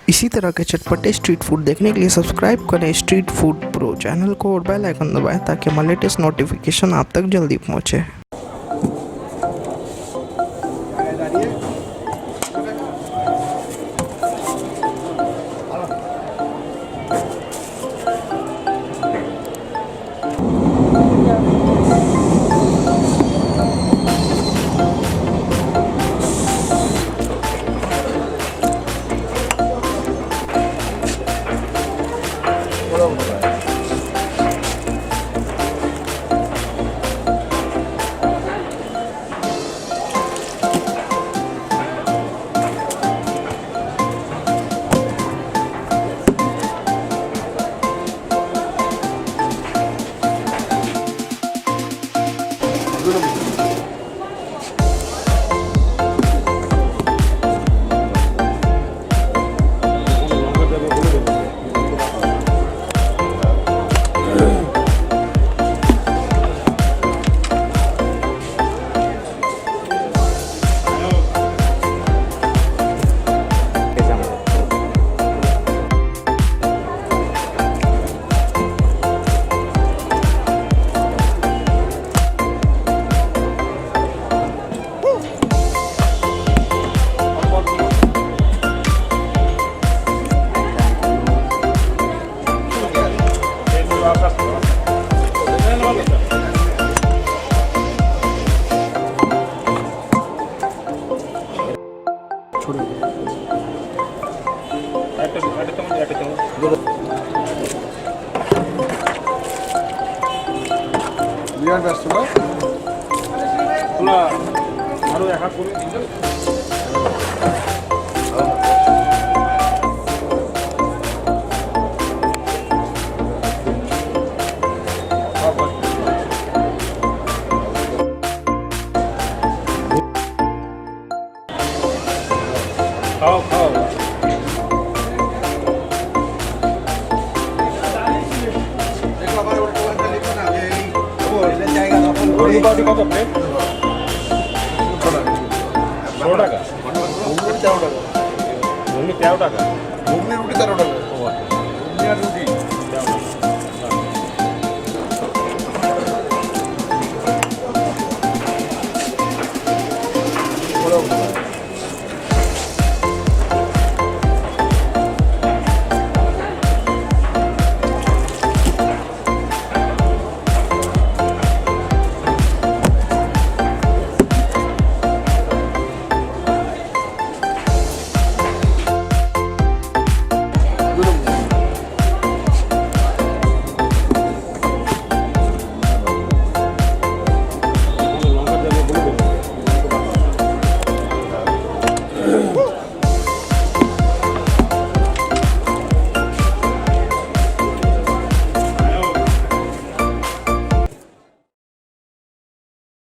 इसी तरह के चटपटे स्ट्रीट फूड देखने के लिए सब्सक्राइब करें स्ट्रीट फूड प्रो चैनल को और बेल आइकन दबाएं ताकि हमारे लेटेस्ट नोटिफिकेशन आप तक जल्दी पहुंचे। ব্যস্ত না তোমরা আরো এক হাত করে খাও খাও কত প্লেট 13 টাকা ঘুগনি 13 টাকা ঘুগনি রুটি 13 টাকা